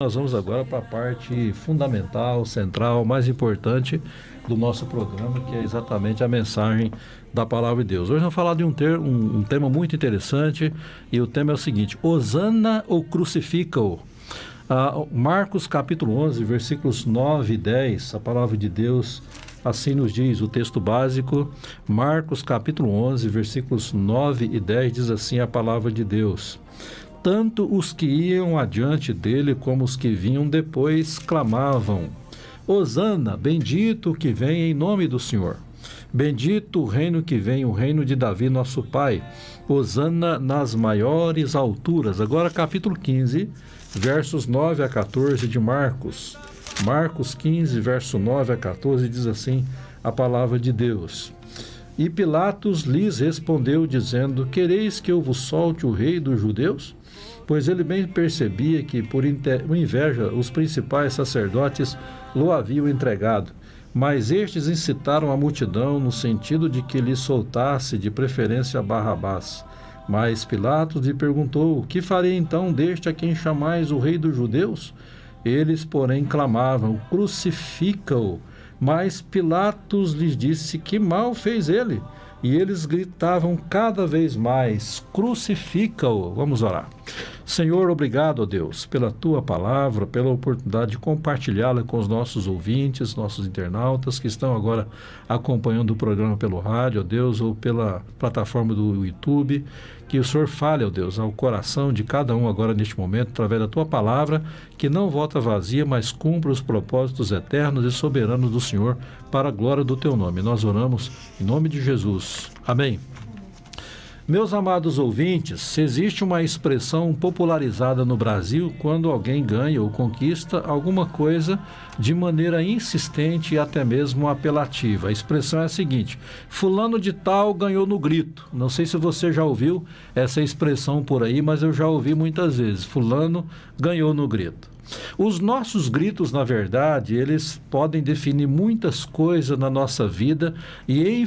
Nós vamos agora para a parte fundamental, central, mais importante do nosso programa, que é exatamente a mensagem da Palavra de Deus. Hoje vamos falar de um tema muito interessante, e o tema é o seguinte: Hosana ou crucifica-o? Marcos capítulo 11, versículos 9 e 10, a Palavra de Deus assim nos diz, o texto básico. Marcos capítulo 11, versículos 9 e 10, diz assim a Palavra de Deus: Tanto os que iam adiante dele como os que vinham depois clamavam: Hosana, bendito o que vem em nome do Senhor. Bendito o reino que vem, o reino de Davi, nosso pai. Hosana nas maiores alturas. Agora capítulo 15, versos 9 a 14 de Marcos. Marcos 15, verso 9 a 14, diz assim a Palavra de Deus: E Pilatos lhes respondeu, dizendo: Quereis que eu vos solte o rei dos judeus? Pois ele bem percebia que, por inveja, os principais sacerdotes lo haviam entregado. Mas estes incitaram a multidão no sentido de que lhe soltasse, de preferência, Barrabás. Mas Pilatos lhe perguntou: Que farei então deste a quem chamais o rei dos judeus? Eles, porém, clamavam: Crucifica-o. Mas Pilatos lhes disse: Que mal fez ele? E eles gritavam cada vez mais: Crucifica-o. Vamos orar. Senhor, obrigado, ó Deus, pela Tua Palavra, pela oportunidade de compartilhá-la com os nossos ouvintes, nossos internautas que estão agora acompanhando o programa pelo rádio, ó Deus, ou pela plataforma do YouTube. Que o Senhor fale, ó Deus, ao coração de cada um agora neste momento, através da Tua Palavra, que não volta vazia, mas cumpre os propósitos eternos e soberanos do Senhor, para a glória do Teu nome. Nós oramos em nome de Jesus. Amém. Meus amados ouvintes, se existe uma expressão popularizada no Brasil quando alguém ganha ou conquista alguma coisa de maneira insistente e até mesmo apelativa. A expressão é a seguinte: fulano de tal ganhou no grito. Não sei se você já ouviu essa expressão por aí, mas eu já ouvi muitas vezes: fulano ganhou no grito. Os nossos gritos, na verdade, eles podem definir muitas coisas na nossa vida e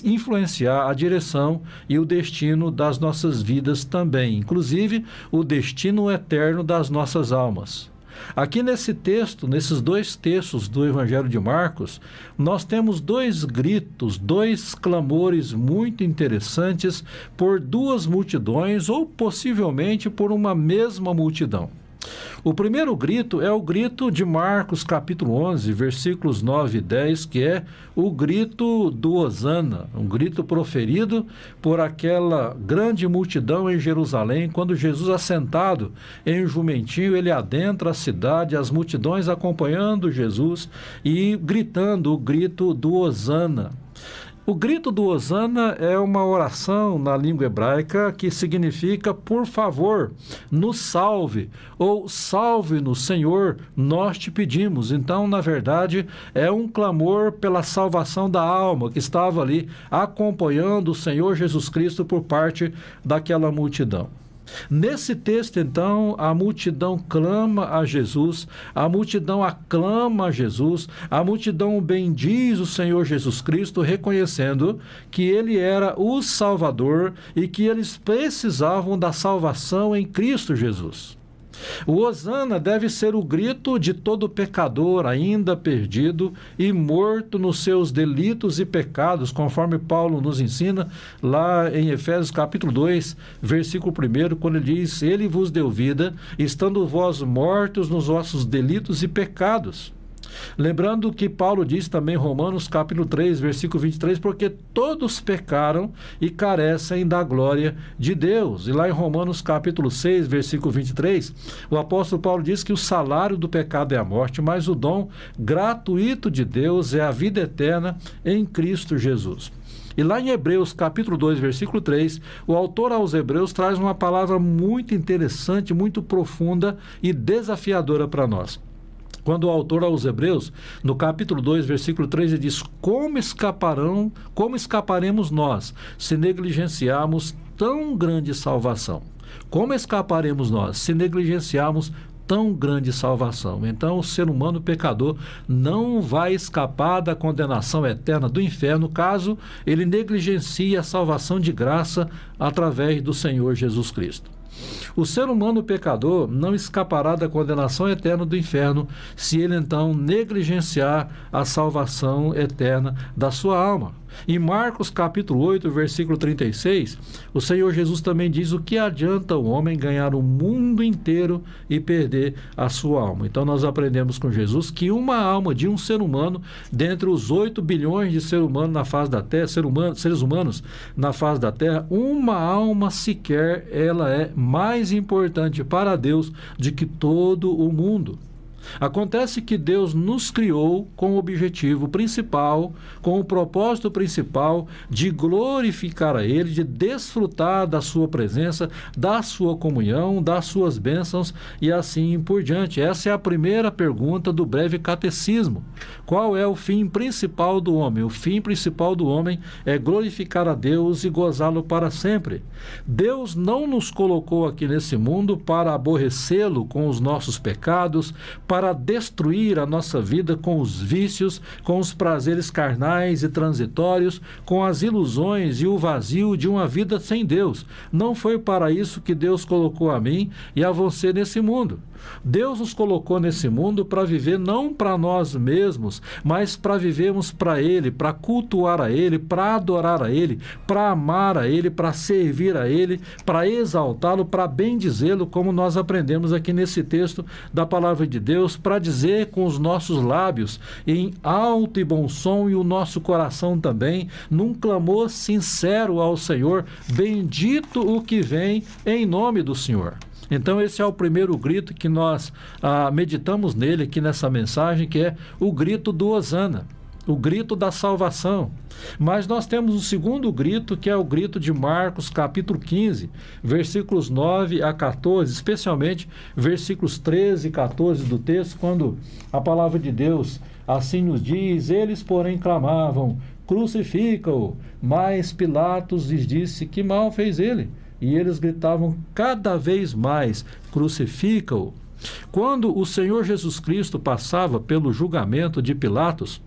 influenciar a direção e o destino das nossas vidas também, inclusive o destino eterno das nossas almas. Aqui nesse texto, nesses dois textos do Evangelho de Marcos, nós temos dois gritos, dois clamores muito interessantes por duas multidões ou possivelmente por uma mesma multidão. O primeiro grito é o grito de Marcos capítulo 11, versículos 9 e 10, que é o grito do Hosana, um grito proferido por aquela grande multidão em Jerusalém, quando Jesus, assentado em um jumentinho, ele adentra a cidade, as multidões acompanhando Jesus e gritando o grito do Hosana. O grito do Hosana é uma oração na língua hebraica que significa: por favor, nos salve, ou salve-nos, Senhor, nós te pedimos. Então, na verdade, é um clamor pela salvação da alma que estava ali acompanhando o Senhor Jesus Cristo por parte daquela multidão. Nesse texto, então, a multidão clama a Jesus, a multidão aclama a Jesus, a multidão bendiz o Senhor Jesus Cristo, reconhecendo que Ele era o Salvador e que eles precisavam da salvação em Cristo Jesus. O Hosana deve ser o grito de todo pecador ainda perdido e morto nos seus delitos e pecados, conforme Paulo nos ensina lá em Efésios capítulo 2, versículo 1, quando ele diz: Ele vos deu vida, estando vós mortos nos vossos delitos e pecados. Lembrando que Paulo diz também em Romanos capítulo 3, versículo 23, porque todos pecaram e carecem da glória de Deus. E lá em Romanos capítulo 6, versículo 23, o apóstolo Paulo diz que o salário do pecado é a morte, mas o dom gratuito de Deus é a vida eterna em Cristo Jesus. E lá em Hebreus capítulo 2, versículo 3, o autor aos Hebreus traz uma palavra muito interessante, muito profunda e desafiadora para nós. Quando o autor aos Hebreus, no capítulo 2, versículo 3, ele diz: como escaparemos nós se negligenciarmos tão grande salvação? Como escaparemos nós se negligenciarmos tão grande salvação? Então, o ser humano pecador não vai escapar da condenação eterna do inferno caso ele negligencie a salvação de graça através do Senhor Jesus Cristo. O ser humano pecador não escapará da condenação eterna do inferno se ele então negligenciar a salvação eterna da sua alma. Em Marcos capítulo 8, versículo 36, o Senhor Jesus também diz: o que adianta o homem ganhar o mundo inteiro e perder a sua alma? Então nós aprendemos com Jesus que uma alma de um ser humano, dentre os 8 bilhões de seres humanos na face da terra, seres humanos na face da terra, uma alma sequer, ela é mais importante para Deus do que todo o mundo. Acontece que Deus nos criou com o objetivo principal, com o propósito principal de glorificar a Ele, de desfrutar da sua presença, da sua comunhão, das suas bênçãos e assim por diante. Essa é a primeira pergunta do breve catecismo. Qual é o fim principal do homem? O fim principal do homem é glorificar a Deus e gozá-lo para sempre. Deus não nos colocou aqui nesse mundo para aborrecê-lo com os nossos pecados, para destruir a nossa vida com os vícios, com os prazeres carnais e transitórios, com as ilusões e o vazio de uma vida sem Deus. Não foi para isso que Deus colocou a mim e a você nesse mundo. Deus nos colocou nesse mundo para viver não para nós mesmos, mas para vivermos para Ele, para cultuar a Ele, para adorar a Ele, para amar a Ele, para servir a Ele, para exaltá-lo, para bendizê-lo, como nós aprendemos aqui nesse texto da palavra de Deus, para dizer com os nossos lábios, em alto e bom som, e o nosso coração também, num clamor sincero ao Senhor: bendito o que vem em nome do Senhor. Então esse é o primeiro grito que nós meditamos nele aqui nessa mensagem, que é o grito do Hosana, o grito da salvação. Mas nós temos o segundo grito, que é o grito de Marcos capítulo 15, versículos 9 a 14, especialmente versículos 13 e 14 do texto, quando a palavra de Deus assim nos diz: eles porém clamavam: crucifica-o. Mas Pilatos lhes disse: que mal fez ele? E eles gritavam cada vez mais: crucifica-o. Quando o Senhor Jesus Cristo passava pelo julgamento de Pilatos,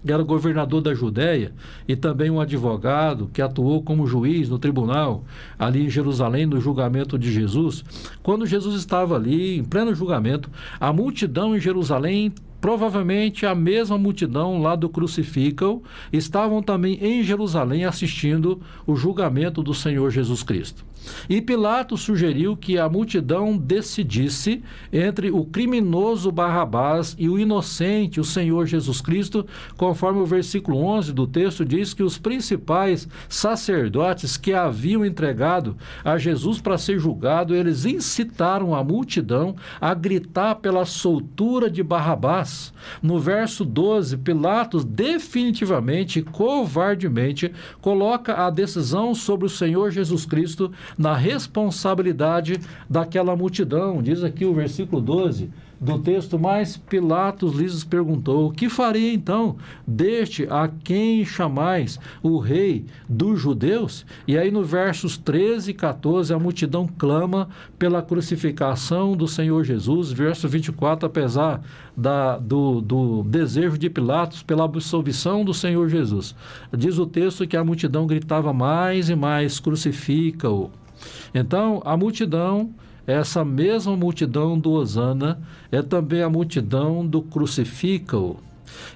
era governador da Judéia e também um advogado que atuou como juiz no tribunal ali em Jerusalém no julgamento de Jesus. Quando Jesus estava ali em pleno julgamento, a multidão em Jerusalém, provavelmente a mesma multidão lá do Crucifica-o, estavam também em Jerusalém assistindo o julgamento do Senhor Jesus Cristo. E Pilatos sugeriu que a multidão decidisse entre o criminoso Barrabás e o inocente, o Senhor Jesus Cristo, conforme o versículo 11 do texto diz que os principais sacerdotes que haviam entregado a Jesus para ser julgado, eles incitaram a multidão a gritar pela soltura de Barrabás. No verso 12, Pilatos definitivamente e covardemente coloca a decisão sobre o Senhor Jesus Cristo na responsabilidade daquela multidão. Diz aqui o versículo 12 do texto: mas Pilatos lhes perguntou: que farei então deste a quem chamais o rei dos judeus? E aí no versos 13 e 14 a multidão clama pela crucificação do Senhor Jesus. Verso 24, apesar do desejo de Pilatos pela absolvição do Senhor Jesus, diz o texto que a multidão gritava mais e mais: crucifica-o. Então a multidão, essa mesma multidão do Hosana, é também a multidão do crucifica-o.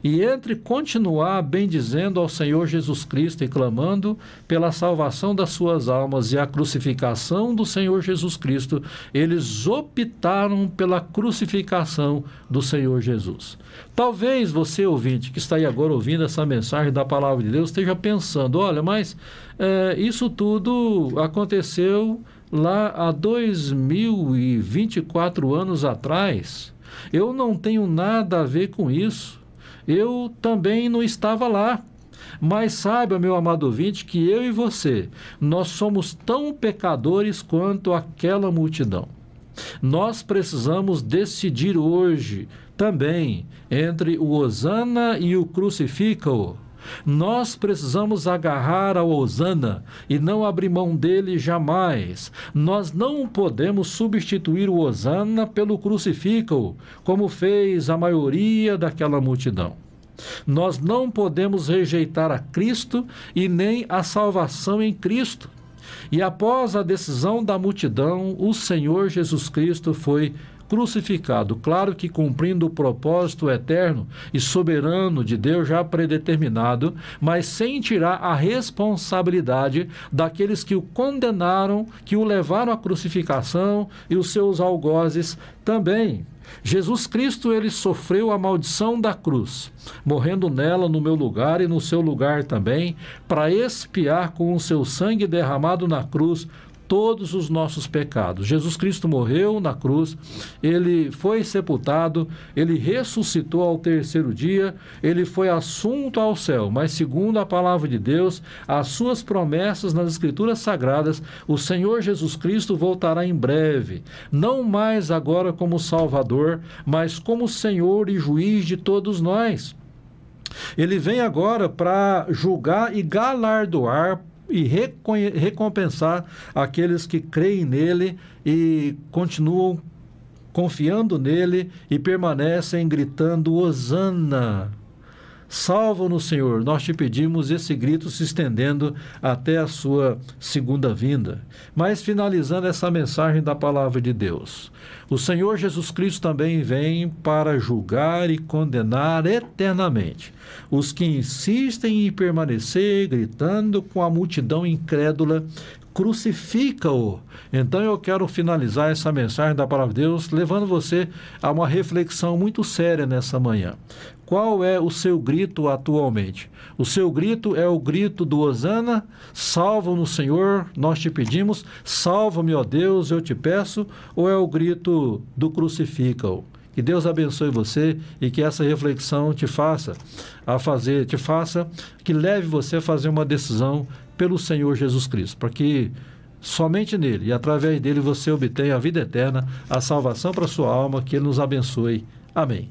E entre continuar bendizendo ao Senhor Jesus Cristo e clamando pela salvação das suas almas e a crucificação do Senhor Jesus Cristo, eles optaram pela crucificação do Senhor Jesus. Talvez você, ouvinte, que está aí agora ouvindo essa mensagem da Palavra de Deus, esteja pensando: olha, mas isso tudo aconteceu lá há 2024 anos atrás. Eu não tenho nada a ver com isso. Eu também não estava lá. Mas saiba, meu amado ouvinte, que eu e você, nós somos tão pecadores quanto aquela multidão. Nós precisamos decidir hoje também entre o Hosana e o crucifica-o. Nós precisamos agarrar ao Hosana e não abrir mão dele jamais. Nós não podemos substituir o Hosana pelo crucifica-o, como fez a maioria daquela multidão. Nós não podemos rejeitar a Cristo e nem a salvação em Cristo. E após a decisão da multidão, o Senhor Jesus Cristo foi crucificado, claro que cumprindo o propósito eterno e soberano de Deus já predeterminado, mas sem tirar a responsabilidade daqueles que o condenaram, que o levaram à crucificação e os seus algozes também. Jesus Cristo, ele sofreu a maldição da cruz, morrendo nela no meu lugar e no seu lugar também, para expiar com o seu sangue derramado na cruz todos os nossos pecados. Jesus Cristo morreu na cruz, ele foi sepultado, ele ressuscitou ao terceiro dia, ele foi assunto ao céu, mas segundo a palavra de Deus, as suas promessas nas Escrituras Sagradas, o Senhor Jesus Cristo voltará em breve, não mais agora como Salvador, mas como Senhor e Juiz de todos nós. Ele vem agora para julgar e galardoar e recompensar aqueles que creem nele e continuam confiando nele e permanecem gritando Hosana. Salva-nos, Senhor. Nós te pedimos, esse grito se estendendo até a sua segunda vinda. Mas finalizando essa mensagem da palavra de Deus, o Senhor Jesus Cristo também vem para julgar e condenar eternamente os que insistem em permanecer gritando com a multidão incrédula, crucifica-o. Então eu quero finalizar essa mensagem da palavra de Deus levando você a uma reflexão muito séria nessa manhã. Qual é o seu grito atualmente? O seu grito é o grito do Hosana? Salva-nos, Senhor, nós te pedimos. Salva-me, ó Deus, eu te peço. Ou é o grito do crucifica-o? Que Deus abençoe você e que essa reflexão te faça, que leve você a fazer uma decisão pelo Senhor Jesus Cristo, para que somente nele e através dele você obtenha a vida eterna, a salvação para a sua alma, que ele nos abençoe. Amém.